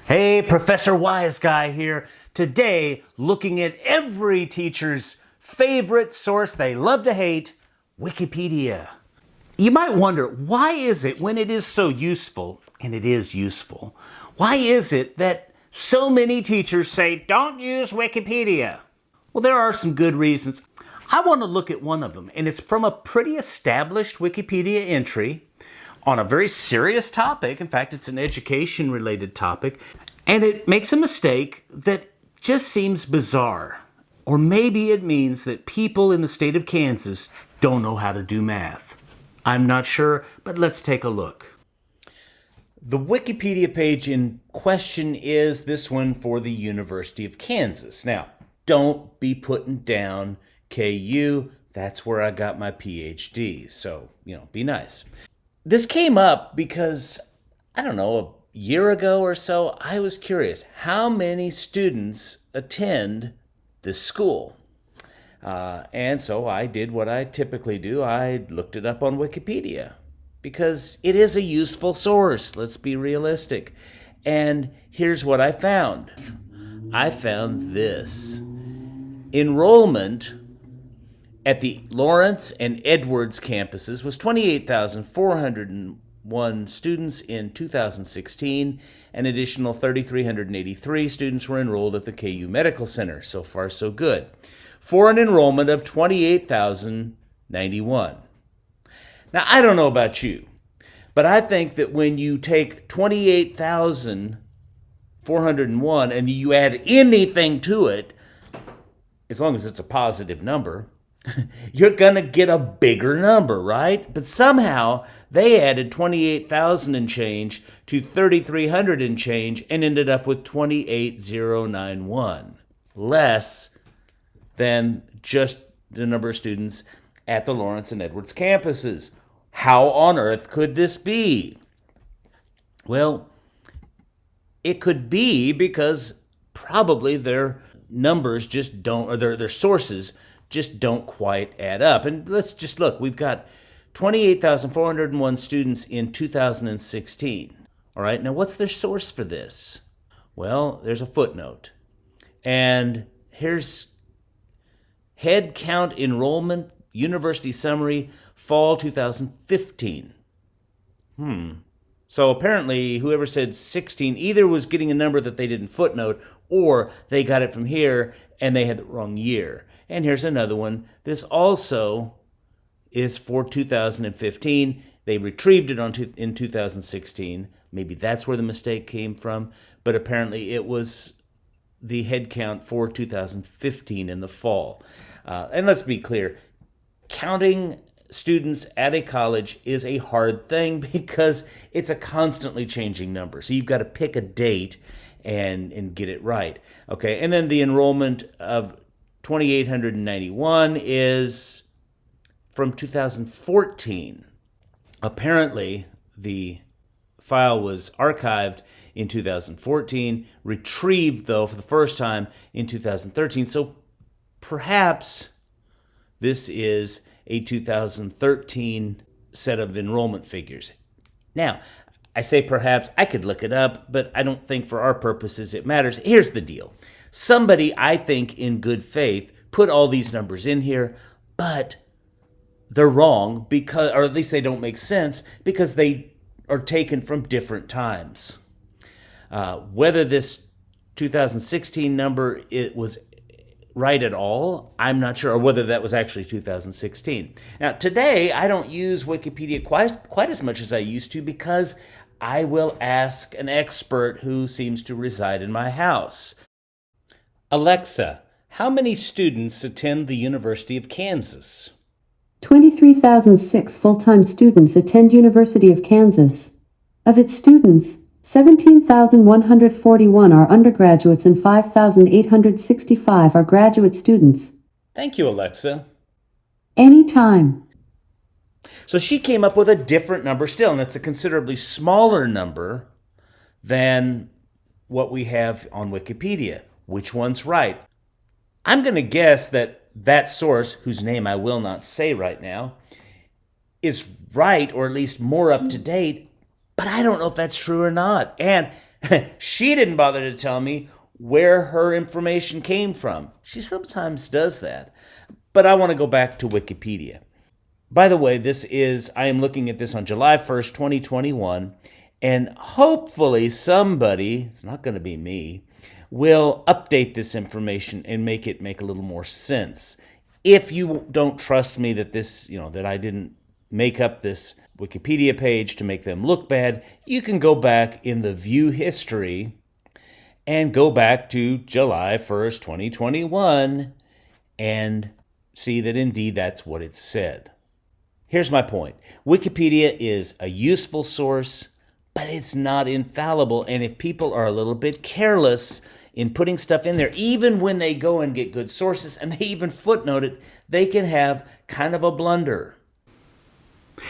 Hey, Professor Wiseguy here. Today, looking at every teacher's favorite source they love to hate, Wikipedia. You might wonder, why is it when it is so useful, and it is useful, why is it that so many teachers say, don't use Wikipedia? Well, there are some good reasons. I want to look at one of them, and it's from a pretty established Wikipedia entry on a very serious topic. In fact, it's an education-related topic, and it makes a mistake that just seems bizarre. Or maybe it means that people in the state of Kansas don't know how to do math. I'm not sure, but let's take a look. The Wikipedia page in question is this one for the University of Kansas. Now, don't be putting down KU. That's where I got my PhD. So, be nice. This came up because, I don't know, a year ago or so, I was curious how many students attend this school. And so I did what I typically do. I looked it up on Wikipedia because it is a useful source. Let's be realistic. And here's what I found. I found this. Enrollment at the Lawrence and Edwards campuses was 28,401 students in 2016. An additional 3,383 students were enrolled at the KU Medical Center. So far, so good. For an enrollment of 28,091. Now, I don't know about you, but I think that when you take 28,401 and you add anything to it, as long as it's a positive number, you're going to get a bigger number, right? But somehow they added 28,000 and change to 3,300 and change and ended up with 28,091. Less than just the number of students at the Lawrence and Edwards campuses. How on earth could this be? Well, it could be because probably their numbers just don't, or their sources just don't quite add up. And let's just look. We've got 28,401 students in 2016. All right, now what's their source for this? Well, there's a footnote. And here's head count enrollment, university summary, fall 2015. So apparently whoever said 16 either was getting a number that they didn't footnote, or they got it from here and they had the wrong year. And here's another one. This also is for 2015. They retrieved it in 2016. Maybe that's where the mistake came from. But apparently it was the head count for 2015 in the fall. And let's be clear, counting students at a college is a hard thing because it's a constantly changing number. So you've got to pick a date and get it right. Okay, and then the enrollment of 2,891 is from 2014. Apparently, the file was archived in 2014, retrieved, though, for the first time in 2013. So perhaps this is a 2013 set of enrollment figures. Now, I say perhaps, I could look it up, but I don't think for our purposes it matters. Here's the deal. Somebody, I think, in good faith, put all these numbers in here, but they're wrong because, or at least they don't make sense because they are taken from different times. Whether this 2016 number it was right at all, I'm not sure, or whether that was actually 2016. Now, today, I don't use Wikipedia quite as much as I used to because I will ask an expert who seems to reside in my house. Alexa, how many students attend the University of Kansas? 23,006 full-time students attend University of Kansas. Of its students, 17,141 are undergraduates and 5,865 are graduate students. Thank you, Alexa. Anytime. So she came up with a different number still, and it's a considerably smaller number than what we have on Wikipedia. Which one's right? I'm going to guess that that source, whose name I will not say right now, is right, or at least more up to date, but I don't know if that's true or not. And She didn't bother to tell me where her information came from. She sometimes does that. But I want to go back to Wikipedia. By the way, I am looking at this on July 1st, 2021, and hopefully somebody, it's not going to be me, will update this information and make it make a little more sense. If you don't trust me that I didn't make up this Wikipedia page to make them look bad, you can go back in the view history and go back to July 1st, 2021 and see that indeed that's what it said. Here's my point. Wikipedia is a useful source, but it's not infallible. And if people are a little bit careless in putting stuff in there, even when they go and get good sources and they even footnote it, they can have kind of a blunder.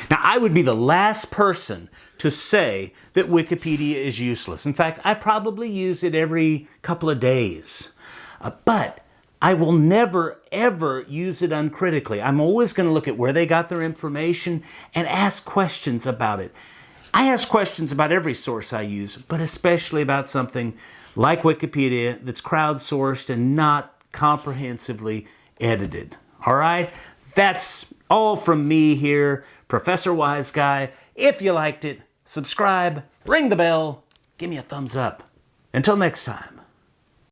Now, I would be the last person to say that Wikipedia is useless. In fact, I probably use it every couple of days. But I will never, ever use it uncritically. I'm always going to look at where they got their information and ask questions about it. I ask questions about every source I use, but especially about something like Wikipedia that's crowdsourced and not comprehensively edited. All right? That's all from me here, Professor Wiseguy. If you liked it, subscribe, ring the bell, give me a thumbs up. Until next time.